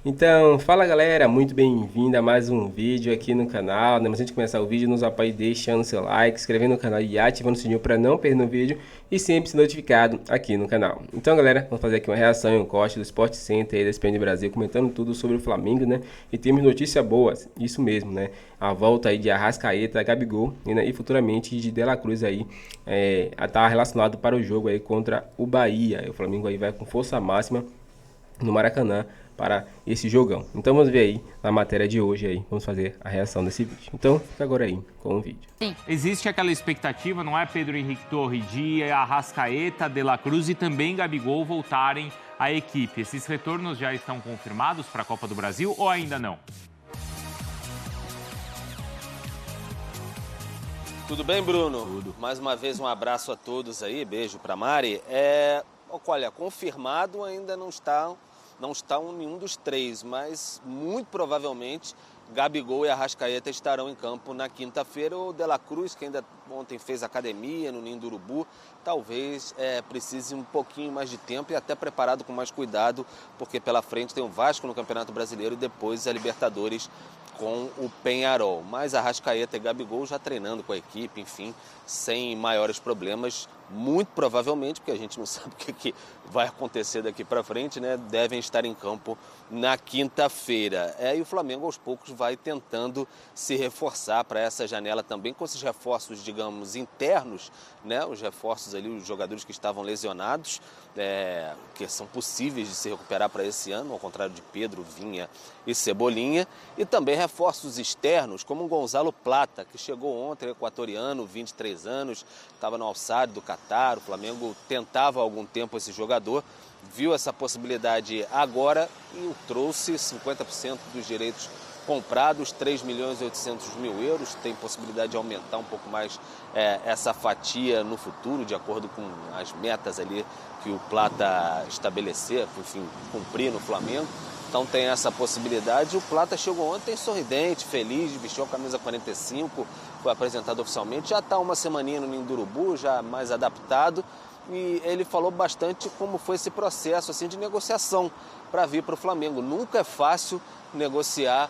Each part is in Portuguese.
Então, fala galera, muito bem-vindo a mais um vídeo aqui no canal, né? Mas antes de começar o vídeo, nos apoie deixando seu like, se inscrevendo no canal e ativando o sininho para não perder um vídeo e sempre ser notificado aqui no canal. Então galera, vamos fazer aqui uma reação e um corte do Sport Center aí da ESPN Brasil, comentando tudo sobre o Flamengo, né? E temos notícias boas, isso mesmo, né? A volta aí de Arrascaeta, Gabigol e futuramente de De La Cruz aí, tá relacionado para o jogo aí contra o Bahia. O Flamengo aí vai com força máxima no Maracanã para esse jogão. Então vamos ver aí na matéria de hoje aí, vamos fazer a reação desse vídeo. Então fica agora aí com o vídeo. Existe aquela expectativa, não é, Pedro Henrique Torre, de Arrascaeta, De La Cruz e também Gabigol voltarem à equipe. Esses retornos já estão confirmados para a Copa do Brasil ou ainda não? Tudo bem, Bruno? Tudo. Mais uma vez um abraço a todos aí, beijo para Mari. Olha, confirmado ainda não está nenhum dos três, mas muito provavelmente Gabigol e Arrascaeta estarão em campo na quinta-feira. O De La Cruz, que ainda ontem fez academia no Ninho do Urubu, talvez precise um pouquinho mais de tempo e até preparado com mais cuidado, porque pela frente tem o Vasco no Campeonato Brasileiro e depois a Libertadores com o Peñarol. Mas Arrascaeta e Gabigol já treinando com a equipe, enfim, sem maiores problemas, muito provavelmente, porque a gente não sabe o que vai acontecer daqui para frente, né? Devem estar em campo na quinta-feira. E o Flamengo aos poucos vai tentando se reforçar para essa janela também, com esses reforços, digamos, internos, né? Os reforços ali, os jogadores que estavam lesionados, que são possíveis de se recuperar para esse ano, ao contrário de Pedro, Vinha e Cebolinha, e também reforços externos, como o Gonzalo Plata, que chegou ontem, equatoriano, 23 anos, estava no Al-Sadd do Catar. O Flamengo tentava há algum tempo esse jogador, viu essa possibilidade agora e o trouxe. 50% dos direitos comprados, 3 milhões e 800 mil euros, tem possibilidade de aumentar um pouco mais essa fatia no futuro, de acordo com as metas ali que o Plata estabelecer, enfim, cumprir no Flamengo. Então tem essa possibilidade. O Plata chegou ontem sorridente, feliz, vestiu a camisa 45, foi apresentado oficialmente. Já está uma semaninha no Ninho do Urubu, já mais adaptado. E ele falou bastante como foi esse processo assim, de negociação para vir para o Flamengo. Nunca é fácil negociar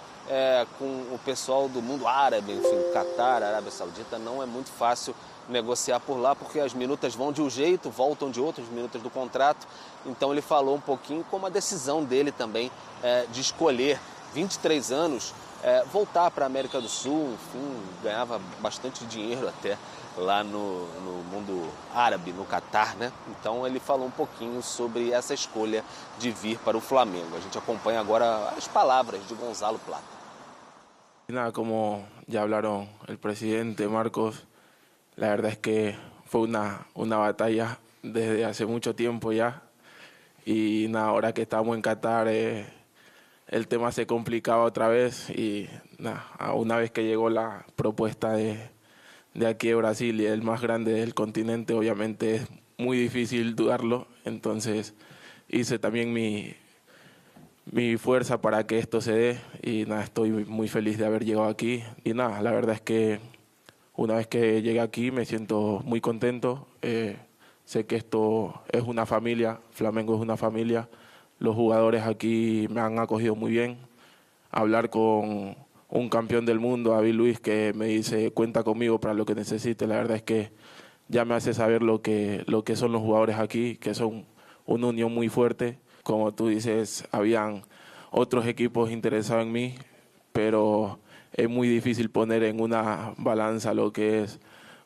com o pessoal do mundo árabe, enfim, Catar, Arábia Saudita. Não é muito fácil negociar por lá, porque as minutas vão de um jeito, voltam de outro, as minutas do contrato. Então ele falou um pouquinho como a decisão dele também de escolher, 23 anos, voltar para a América do Sul, enfim, ganhava bastante dinheiro até lá no mundo árabe, no Catar, né? Então ele falou um pouquinho sobre essa escolha de vir para o Flamengo. A gente acompanha agora as palavras de Gonzalo Plata. Nada, como ya hablaron el presidente Marcos, la verdad es que fue una batalla desde hace mucho tiempo ya. Y nada, ahora que estamos en Qatar, el tema se complicaba otra vez. Y nada, una vez que llegó la propuesta de aquí de Brasil y el más grande del continente, obviamente es muy difícil dudarlo. Entonces hice también mi fuerza para que esto se dé. Y nada, estoy muy feliz de haber llegado aquí. Y nada, la verdad es que una vez que llegué aquí me siento muy contento. Sé que esto es una familia, Flamengo es una familia. Los jugadores aquí me han acogido muy bien. Hablar con un campeón del mundo, David Luiz, que me dice cuenta conmigo para lo que necesite, la verdad es que ya me hace saber lo que son los jugadores aquí, que son una unión muy fuerte. Como tú dices, habían otros equipos interesados en mí, pero es muy difícil poner en una balanza lo que es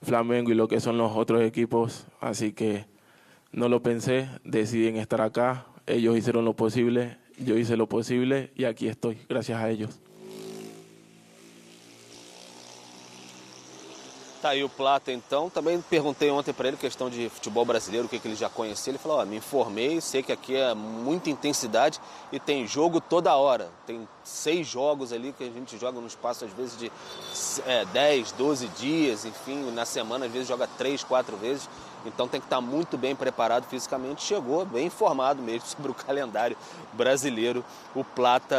Flamengo y lo que son los otros equipos, así que no lo pensé, decidí en estar acá. Ellos hicieron lo posible, yo hice lo posible y aquí estoy, gracias a ellos. Tá aí o Plata, então. Também perguntei ontem para ele questão de futebol brasileiro, o que ele já conhecia. Ele falou, me informei, sei que aqui é muita intensidade e tem jogo toda hora. Tem 6 jogos ali que a gente joga num espaço, às vezes, de 10, 12 dias, enfim. Na semana, às vezes, joga 3, 4 vezes. então tem que estar muito bem preparado fisicamente. Chegou bem informado mesmo sobre o calendário brasileiro. O Plata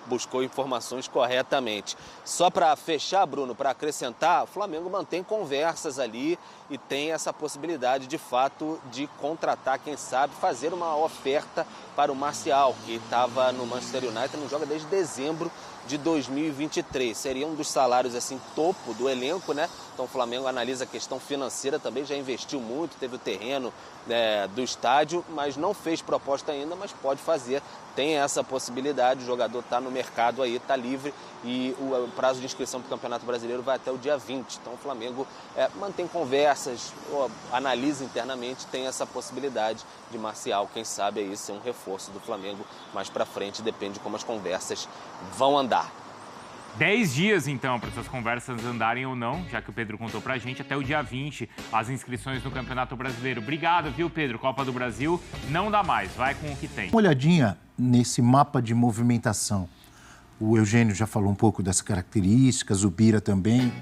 buscou informações corretamente. Só para fechar, Bruno, para acrescentar, o Flamengo mantém conversas ali e tem essa possibilidade, de fato, de contratar, quem sabe, fazer uma oferta para o Martial, que estava no Manchester United, não joga desde dezembro de 2023. Seria um dos salários, assim, topo do elenco, né? Então o Flamengo analisa a questão financeira também, já investiu muito, teve o terreno do estádio, mas não fez proposta ainda, mas pode fazer, tem essa possibilidade, o jogador está no mercado aí, está livre e o prazo de inscrição para o Campeonato Brasileiro vai até o dia 20. Então o Flamengo mantém conversas, analisa internamente, tem essa possibilidade de Martial, quem sabe aí ser um reforço do Flamengo mais para frente, depende de como as conversas vão andar. 10 dias, então, para essas conversas andarem ou não, já que o Pedro contou pra gente, até o dia 20, as inscrições no Campeonato Brasileiro. Obrigado, viu, Pedro? Copa do Brasil não dá mais, vai com o que tem. Uma olhadinha nesse mapa de movimentação. O Eugênio já falou um pouco das características, o Bira também.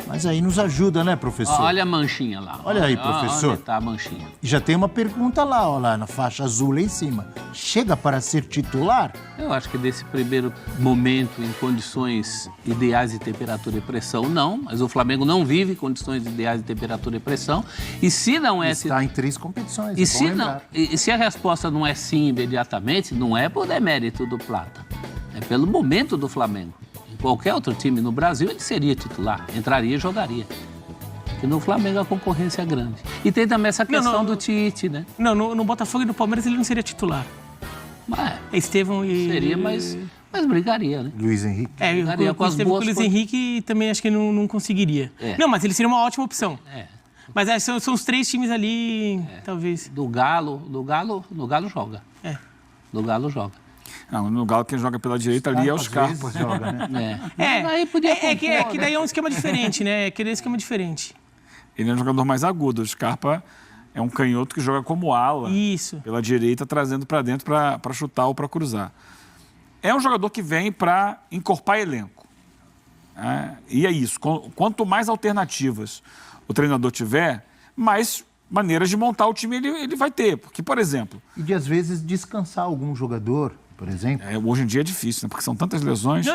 Mas aí nos ajuda, né, professor? Olha a manchinha lá. Olha aí, professor. Onde tá a manchinha? E já tem uma pergunta lá, ó, lá na faixa azul lá em cima. Chega para ser titular? Eu acho que desse primeiro momento, em condições ideais de temperatura e pressão, não. Mas o Flamengo não vive condições ideais de temperatura e pressão. E se não é... Está em 3 competições, e se não, e se a resposta não é sim imediatamente, não é por demérito do Plata. É pelo momento do Flamengo. Qualquer outro time no Brasil, ele seria titular, entraria e jogaria. Porque no Flamengo a concorrência é grande. E tem também essa questão do Tite, né? Não, no Botafogo e no Palmeiras ele não seria titular. Estevão e... Seria, mas brigaria, né? Luiz Henrique. Brigaria com as Estevão com o Luiz Henrique também acho que não conseguiria. Não, mas ele seria uma ótima opção. Mas são os 3 times ali, talvez. No Galo joga. Do Galo joga. Não, no Galo quem joga pela direita ali é o Scarpa. Joga, né? Aí podia que daí é um esquema diferente, né? Aquele esquema diferente. Ele é um jogador mais agudo. O Scarpa é um canhoto que joga como ala. Isso. Pela direita, trazendo para dentro para chutar ou para cruzar. É um jogador que vem para encorpar elenco. E é isso. Quanto mais alternativas o treinador tiver, mais maneiras de montar o time ele vai ter. Porque, por exemplo... E de, às vezes, descansar algum jogador, por exemplo. Hoje em dia é difícil, né? Porque são tantas lesões. Não,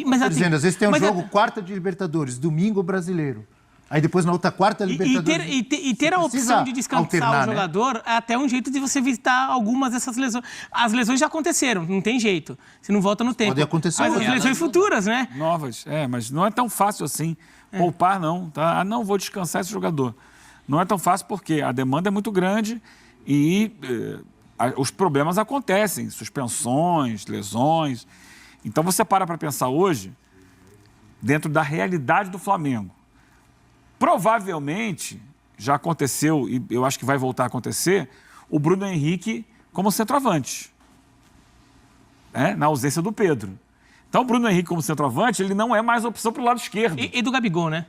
mas, Estou dizendo, às vezes tem um jogo quarta de Libertadores, domingo brasileiro. Aí depois na outra quarta Libertadores... E ter a opção de descansar o jogador, né? É até um jeito de você evitar algumas dessas lesões. As lesões já aconteceram, não tem jeito. Você não volta no tempo. Pode acontecer. Mas as lesões futuras, né? Novas, mas não é tão fácil assim. Poupar, não. Tá? Não, vou descansar esse jogador. Não é tão fácil porque a demanda é muito grande e os problemas acontecem. Suspensões, lesões. Então você para pensar hoje, dentro da realidade do Flamengo. Provavelmente, já aconteceu, e eu acho que vai voltar a acontecer, o Bruno Henrique como centroavante, na ausência do Pedro. Então, o Bruno Henrique como centroavante, ele não é mais opção para o lado esquerdo. E do Gabigol, né?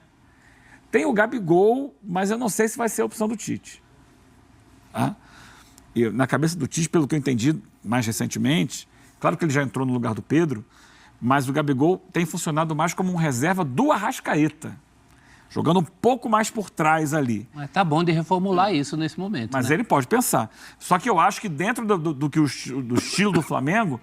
Tem o Gabigol, mas eu não sei se vai ser a opção do Tite. E na cabeça do Tite, pelo que eu entendi mais recentemente, claro que ele já entrou no lugar do Pedro, mas o Gabigol tem funcionado mais como um reserva do Arrascaeta. Jogando um pouco mais por trás ali. Mas tá bom de reformular isso nesse momento. Mas ele pode pensar. Só que eu acho que dentro do estilo do Flamengo,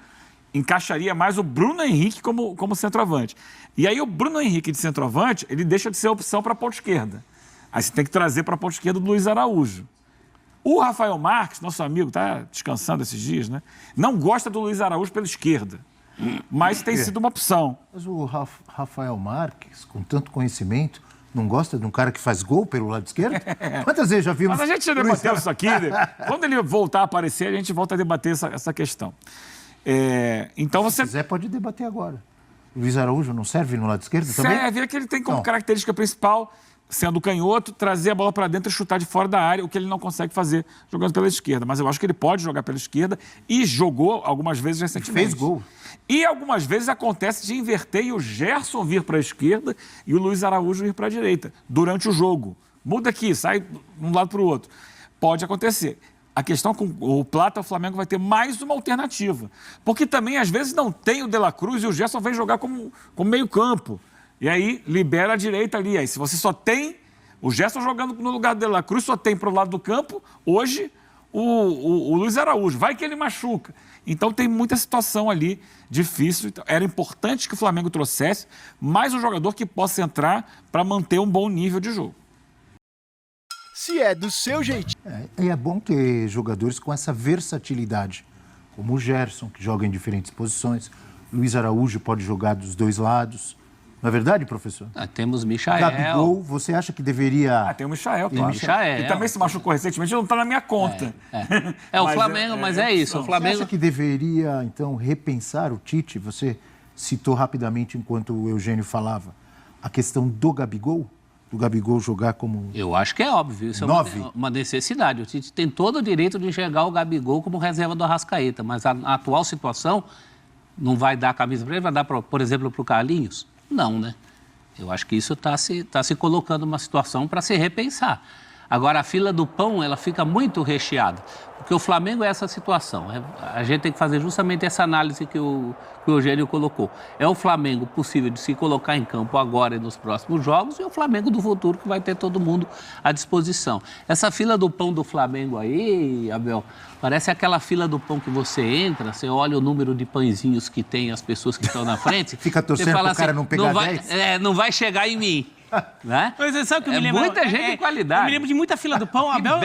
encaixaria mais o Bruno Henrique como centroavante. E aí o Bruno Henrique de centroavante, ele deixa de ser opção para a ponta esquerda. Aí você tem que trazer para a ponta esquerda o Luiz Araújo. O Rafael Marques, nosso amigo, está descansando esses dias, né? Não gosta do Luiz Araújo pela esquerda. Mas tem sido uma opção. Mas o Rafael Marques, com tanto conhecimento, não gosta de um cara que faz gol pelo lado esquerdo? Quantas vezes já vimos... Mas a gente já debateu isso aqui. Né? Quando ele voltar a aparecer, a gente volta a debater essa questão. Então você... Se quiser, pode debater agora. O Luiz Araújo não serve no lado esquerdo também? Serve, é que ele tem como característica principal, sendo canhoto, trazer a bola para dentro e chutar de fora da área, o que ele não consegue fazer jogando pela esquerda. Mas eu acho que ele pode jogar pela esquerda e jogou algumas vezes recentemente. Fez gol. E algumas vezes acontece de inverter e o Gerson vir para a esquerda e o Luiz Araújo ir para a direita, durante o jogo. Muda aqui, sai de um lado para o outro. Pode acontecer. A questão com o Plata, o Flamengo vai ter mais uma alternativa. Porque também, às vezes, não tem o De La Cruz e o Gerson vem jogar como meio campo. E aí, libera a direita ali. Aí, se você só tem O Gerson jogando no lugar de La Cruz só tem para o lado do campo, hoje, o Luiz Araújo. Vai que ele machuca. Então tem muita situação ali difícil. Era importante que o Flamengo trouxesse mais um jogador que possa entrar para manter um bom nível de jogo. Se é do seu jeitinho. É bom ter jogadores com essa versatilidade, como o Gerson, que joga em diferentes posições. Luiz Araújo pode jogar dos dois lados. Não é verdade, professor? Temos Michael. Gabigol, você acha que deveria... Tem o Michael, claro. Michael. Ele também se machucou recentemente, não está na minha conta. O Flamengo, mas é isso. O Flamengo... Você acha que deveria, então, repensar o Tite? Você citou rapidamente, enquanto o Eugênio falava, a questão do Gabigol? Do Gabigol jogar como... Eu acho que é óbvio. Isso é uma necessidade. O Tite tem todo o direito de enxergar o Gabigol como reserva do Arrascaeta, mas a atual situação não vai dar a camisa para ele, vai dar, por exemplo, para o Carlinhos? Não, né? Eu acho que isso está se colocando numa situação para se repensar. Agora, a fila do pão, ela fica muito recheada, porque o Flamengo é essa situação. A gente tem que fazer justamente essa análise que o Eugênio colocou. É o Flamengo possível de se colocar em campo agora e nos próximos jogos, e o Flamengo do futuro que vai ter todo mundo à disposição. Essa fila do pão do Flamengo aí, Abel, parece aquela fila do pão que você entra, você olha o número de pãezinhos que tem as pessoas que estão na frente. Fica torcendo para o cara não pegar 10. Não vai chegar em mim. Né? Mas você sabe que eu me lembro... muita gente de qualidade. Eu me lembro de muita fila do pão. Abel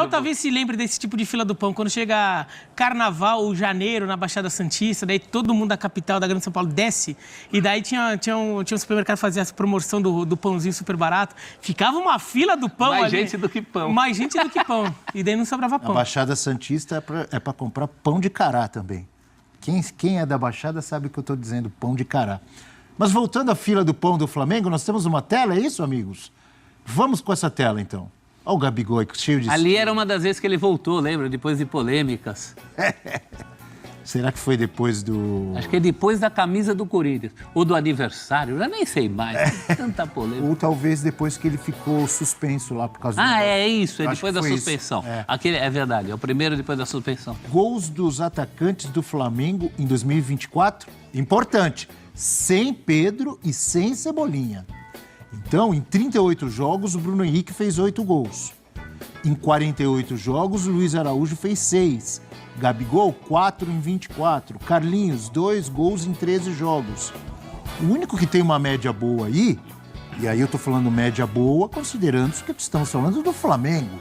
talvez se lembre desse tipo de fila do pão. Quando chega carnaval ou janeiro na Baixada Santista, daí todo mundo da capital, da Grande São Paulo, desce. E daí tinha um supermercado que fazia essa promoção do pãozinho super barato. Ficava uma fila do pão mais ali. Gente do que pão. Mais gente do que pão. E daí não sobrava pão. A Baixada Santista é para comprar pão de cará também. Quem é da Baixada sabe o que eu estou dizendo, pão de cará. Mas voltando à fila do pão do Flamengo, nós temos uma tela, é isso, amigos? Vamos com essa tela, então. Olha o Gabigol cheio de... Ali era uma das vezes que ele voltou, lembra? Depois de polêmicas. Será que foi depois do... Acho que é depois da camisa do Corinthians. Ou do aniversário, eu nem sei mais. Tanta polêmica. Ou talvez depois que ele ficou suspenso lá por causa do... É isso, é depois da suspensão. Aquele, é verdade, é o primeiro depois da suspensão. Gols dos atacantes do Flamengo em 2024, importante, sem Pedro e sem Cebolinha. Então, em 38 jogos, o Bruno Henrique fez 8 gols. Em 48 jogos, o Luiz Araújo fez 6. Gabigol, 4 em 24. Carlinhos, 2 gols em 13 jogos. O único que tem uma média boa aí, e aí eu tô falando média boa, considerando que estamos falando do Flamengo,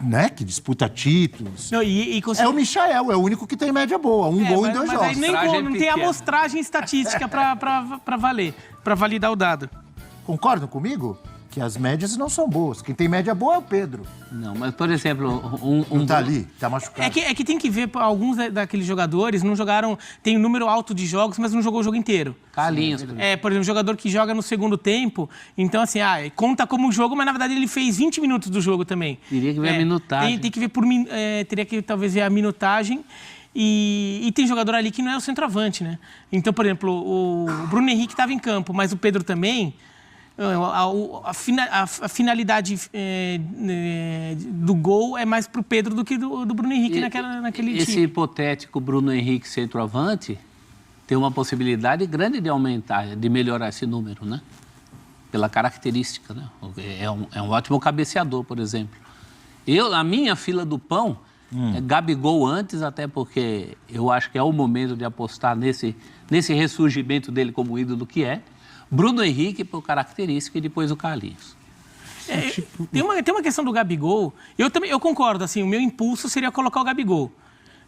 né? Que disputa títulos. Não, É o Michael, é o único que tem média boa. Um gol em 2 jogos. Aí não tem amostragem estatística para valer, para validar o dado. Concordam comigo? Que as médias não são boas. Quem tem média boa é o Pedro. Não, mas, por exemplo... Não tá ali, tá machucado. É que tem que ver, alguns daqueles jogadores não jogaram... Tem um número alto de jogos, mas não jogou o jogo inteiro. Carlinhos. Por exemplo, um jogador que joga no segundo tempo, então assim, conta como jogo, mas na verdade ele fez 20 minutos do jogo também. Teria que ver a minutagem. Tem que ver teria que talvez ver a minutagem. E tem jogador ali que não é o centroavante, né? Então, por exemplo, o Bruno Henrique estava em campo, mas o Pedro também... A finalidade do gol é mais pro Pedro do que do Bruno Henrique naquele time. Esse hipotético Bruno Henrique centroavante tem uma possibilidade grande de aumentar, de melhorar esse número, né? Pela característica, né? É um ótimo cabeceador, por exemplo. A minha fila do pão é Gabigol antes, até porque eu acho que é o momento de apostar nesse ressurgimento dele como ídolo que é. Bruno Henrique por característica e depois o Carlinhos. Tem uma questão do Gabigol. Eu concordo, assim, o meu impulso seria colocar o Gabigol.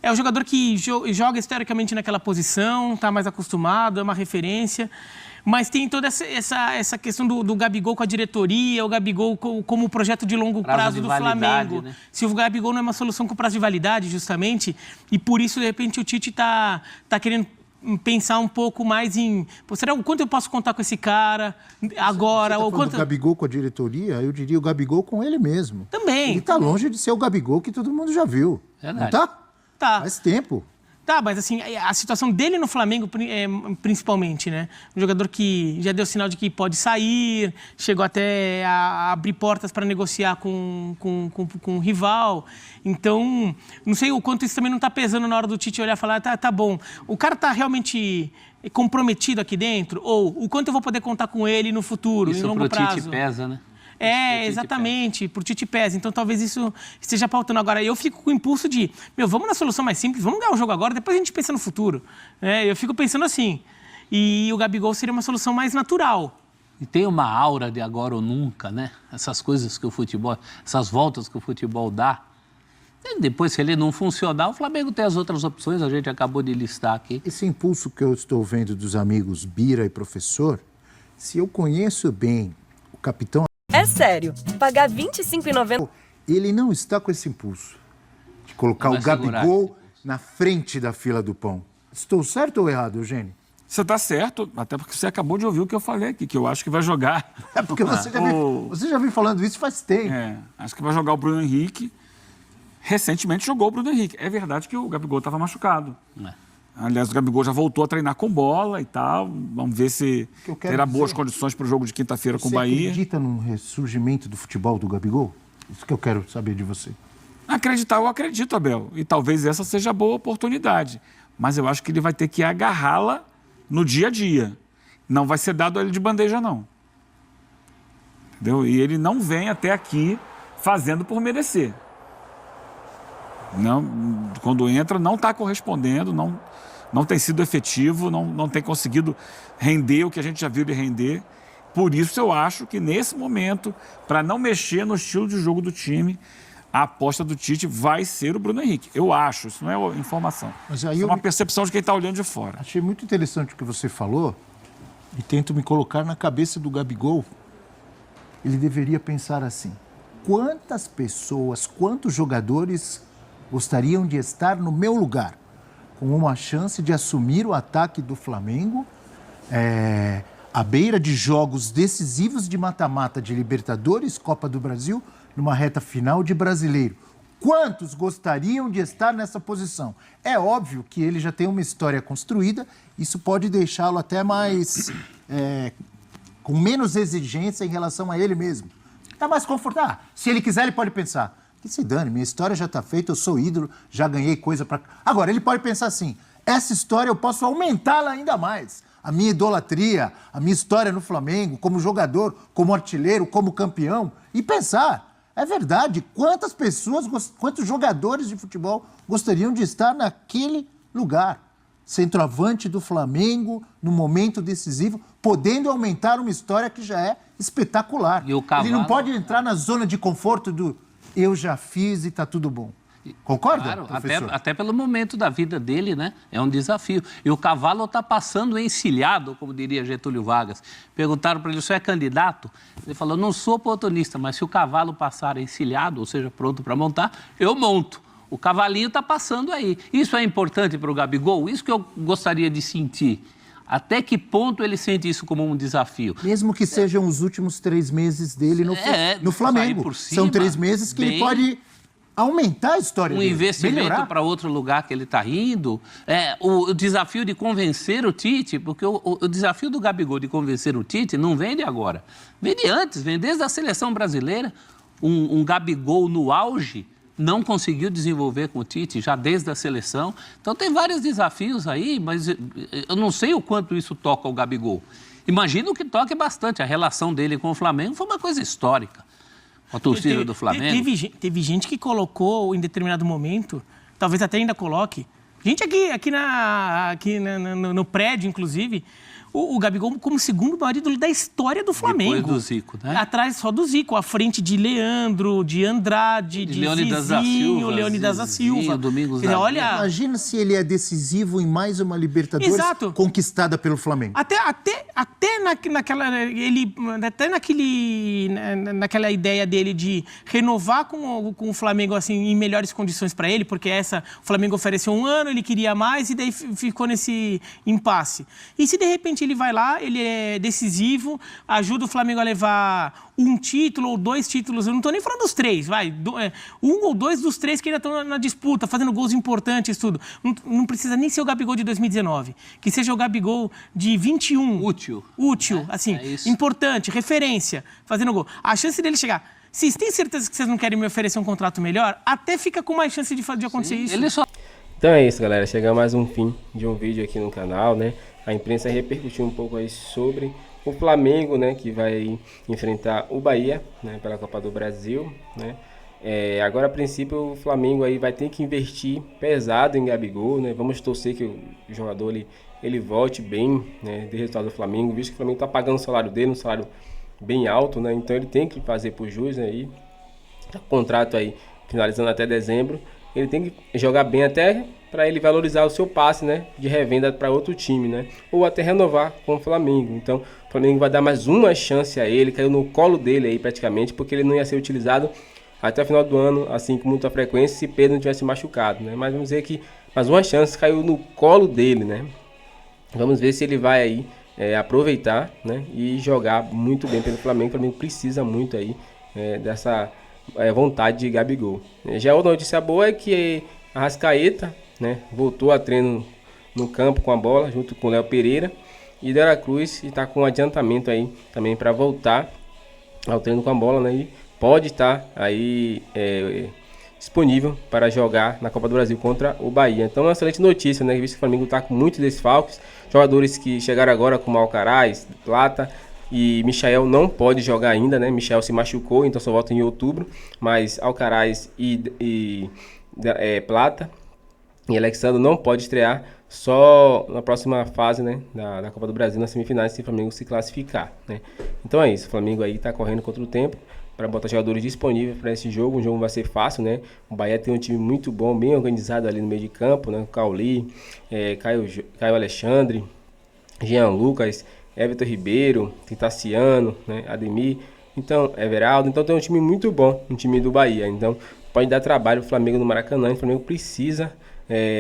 É o jogador que joga historicamente naquela posição, está mais acostumado, é uma referência. Mas tem toda essa questão do Gabigol com a diretoria, o Gabigol como projeto de longo prazo do Flamengo. Né? Se o Gabigol não é uma solução com prazo de validade, justamente, e por isso, de repente, o Tite está querendo pensar um pouco mais em... Será o quanto eu posso contar com esse cara agora? Você tá o Gabigol com a diretoria, eu diria o Gabigol com ele mesmo. Também. Ele está longe de ser o Gabigol que todo mundo já viu. Não tá? Tá. Faz tempo. Tá, mas assim, a situação dele no Flamengo, principalmente, né? Um jogador que já deu sinal de que pode sair, chegou até a abrir portas para negociar com um rival. Então, não sei o quanto isso também não está pesando na hora do Tite olhar e falar, tá bom, o cara está realmente comprometido aqui dentro? Ou o quanto eu vou poder contar com ele no futuro, isso em longo prazo? Isso pro Tite pesa, né? Exatamente, pro Tite pesa. Então talvez isso esteja pautando. Agora, eu fico com o impulso de, vamos na solução mais simples, vamos ganhar o jogo agora, depois a gente pensa no futuro. Eu fico pensando assim. E o Gabigol seria uma solução mais natural. E tem uma aura de agora ou nunca, né? Essas coisas que o futebol, essas voltas que o futebol dá. E depois, se ele não funcionar, o Flamengo tem as outras opções, a gente acabou de listar aqui. Esse impulso que eu estou vendo dos amigos Bira e professor, se eu conheço bem o capitão... É sério, pagar R$ 25,90... Ele não está com esse impulso de colocar o Gabigol na frente da fila do pão. Estou certo ou errado, Eugênio? Você está certo, até porque você acabou de ouvir o que eu falei aqui, que eu acho que vai jogar... É porque você já vem falando isso faz tempo. Acho que vai jogar o Bruno Henrique. Recentemente jogou o Bruno Henrique. É verdade que o Gabigol estava machucado. Aliás, o Gabigol já voltou a treinar com bola e tal. Vamos ver se terá boas condições para o jogo de quinta-feira com o Bahia. Você acredita no ressurgimento do futebol do Gabigol? Isso que eu quero saber de você. Acreditar, eu acredito, Abel. E talvez essa seja a boa oportunidade. Mas eu acho que ele vai ter que agarrá-la no dia a dia. Não vai ser dado a ele de bandeja, não. Entendeu? E ele não vem até aqui fazendo por merecer. Não, quando entra, não está correspondendo, não tem sido efetivo, não tem conseguido render o que a gente já viu ele render. Por isso eu acho que nesse momento, para não mexer no estilo de jogo do time, a aposta do Tite vai ser o Bruno Henrique. Eu acho, isso não é informação. Mas aí isso é uma percepção de quem está olhando de fora. Achei muito interessante o que você falou e tento me colocar na cabeça do Gabigol. Ele deveria pensar assim: quantas pessoas, quantos jogadores gostariam de estar no meu lugar, com uma chance de assumir o ataque do Flamengo à beira de jogos decisivos de mata-mata de Libertadores, Copa do Brasil, numa reta final de Brasileiro. Quantos gostariam de estar nessa posição? É óbvio que ele já tem uma história construída, isso pode deixá-lo até mais... com menos exigência em relação a ele mesmo. Está mais confortável. Se ele quiser, ele pode pensar: que se dane, minha história já está feita, eu sou ídolo, já ganhei coisa para... Agora, ele pode pensar assim: essa história eu posso aumentá-la ainda mais. A minha idolatria, a minha história no Flamengo, como jogador, como artilheiro, como campeão. E pensar, é verdade, quantas pessoas, quantos jogadores de futebol gostariam de estar naquele lugar? Centroavante do Flamengo, no momento decisivo, podendo aumentar uma história que já é espetacular. E o Cavalo... Ele não pode entrar na zona de conforto do eu já fiz e está tudo bom. Concorda, claro, professor? até pelo momento da vida dele, né? É um desafio. E o Cavalo está passando encilhado, como diria Getúlio Vargas. Perguntaram para ele: você é candidato? Ele falou: não sou oportunista, mas se o cavalo passar encilhado, ou seja, pronto para montar, eu monto. O cavalinho está passando aí. Isso é importante para o Gabigol? Isso que eu gostaria de sentir. Até que ponto ele sente isso como um desafio? Mesmo que sejam os últimos 3 meses dele no Flamengo. Por cima, são 3 meses que ele pode aumentar a história dele. Um investimento para outro lugar que ele está indo. O desafio de convencer o Tite, porque o desafio do Gabigol de convencer o Tite não vem de agora. Vem de antes, vem desde a seleção brasileira. Um Gabigol no auge não conseguiu desenvolver com o Tite, já desde a seleção. Então, tem vários desafios aí, mas eu não sei o quanto isso toca o Gabigol. Imagino que toque bastante. A relação dele com o Flamengo foi uma coisa histórica. A torcida do Flamengo. Teve gente que colocou, em determinado momento, talvez até ainda coloque, gente aqui no prédio, inclusive, o Gabigol como segundo maior ídolo da história do Flamengo. Depois do Zico, né? Atrás só do Zico, à frente de Leandro, de Andrade, de Zizinho, Leônidas da Silva. Domingos Dizer, olha... Imagina se ele é decisivo em mais uma Libertadores conquistada pelo Flamengo. Naquela ideia dele de renovar com o Flamengo assim, em melhores condições para ele, porque o Flamengo ofereceu 1 ano, ele queria mais e daí ficou nesse impasse. E se de repente ele vai lá, ele é decisivo, ajuda o Flamengo a levar 1 título ou 2 títulos, eu não estou nem falando dos 3, 1 ou 2 dos 3 que ainda estão na disputa, fazendo gols importantes, tudo. Não precisa nem ser o Gabigol de 2019, que seja o Gabigol de 21. Útil, assim, importante, referência, fazendo gol. A chance dele chegar... Vocês têm certeza que vocês não querem me oferecer um contrato melhor? Até fica com mais chance de acontecer isso. Então é isso, galera. Chega mais um fim de um vídeo aqui no canal, né? A imprensa repercutiu um pouco aí sobre o Flamengo, né? Que vai enfrentar o Bahia, né? Pela Copa do Brasil, né? Agora, a princípio, o Flamengo aí vai ter que investir pesado em Gabigol, né? Vamos torcer que o jogador ele volte bem, né? De resultado do Flamengo, visto que o Flamengo tá pagando o salário dele, um salário bem alto, né? Então ele tem que fazer por jus, né? E o contrato aí finalizando até dezembro, ele tem que jogar bem até para ele valorizar o seu passe, né? De revenda para outro time, né? Ou até renovar com o Flamengo. Então o Flamengo vai dar mais uma chance a ele, caiu no colo dele aí praticamente, porque ele não ia ser utilizado até o final do ano, assim com muita frequência, se Pedro não tivesse machucado, né? Mas vamos dizer que mais uma chance caiu no colo dele, né? Vamos ver se ele vai aí aproveitar, né? E jogar muito bem pelo Flamengo. O Flamengo precisa muito aí dessa vontade de Gabigol. Já outra notícia boa é que a Arrascaeta, né? Voltou a treino no campo com a bola, junto com o Léo Pereira. E De La Cruz está com um adiantamento aí também para voltar ao treino com a bola, né? E pode estar aí disponível para jogar na Copa do Brasil contra o Bahia. Então é uma excelente notícia, né? Visto que o Flamengo está com muitos desfalques, jogadores que chegaram agora como Alcaraz, Plata e Michael não pode jogar ainda, né? Michael se machucou, então só volta em outubro, mas Alcaraz e Plata e Alexandre não pode estrear só na próxima fase, né, da Copa do Brasil, nas semifinais, se o Flamengo se classificar, né? Então é isso, o Flamengo aí está correndo contra o tempo para botar jogadores disponíveis para esse jogo. O jogo vai ser fácil, né? O Bahia tem um time muito bom, bem organizado ali no meio de campo, né? Cauli, Caio Alexandre, Jean Lucas, Everton Ribeiro, Tassiano, né? Ademir, então, Everaldo. Então tem um time muito bom, um time do Bahia. Então pode dar trabalho o Flamengo no Maracanã. O Flamengo precisa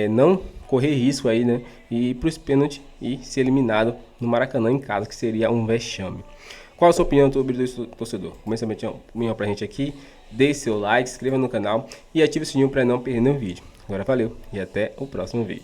não correr risco aí, né? E ir para os pênaltis e ser eliminado no Maracanã em casa, que seria um vexame. Qual a sua opinião sobre o torcedor? Comece a opinião pra gente aqui, deixe seu like, se inscreva no canal e ative o sininho para não perder nenhum vídeo. Agora valeu e até o próximo vídeo.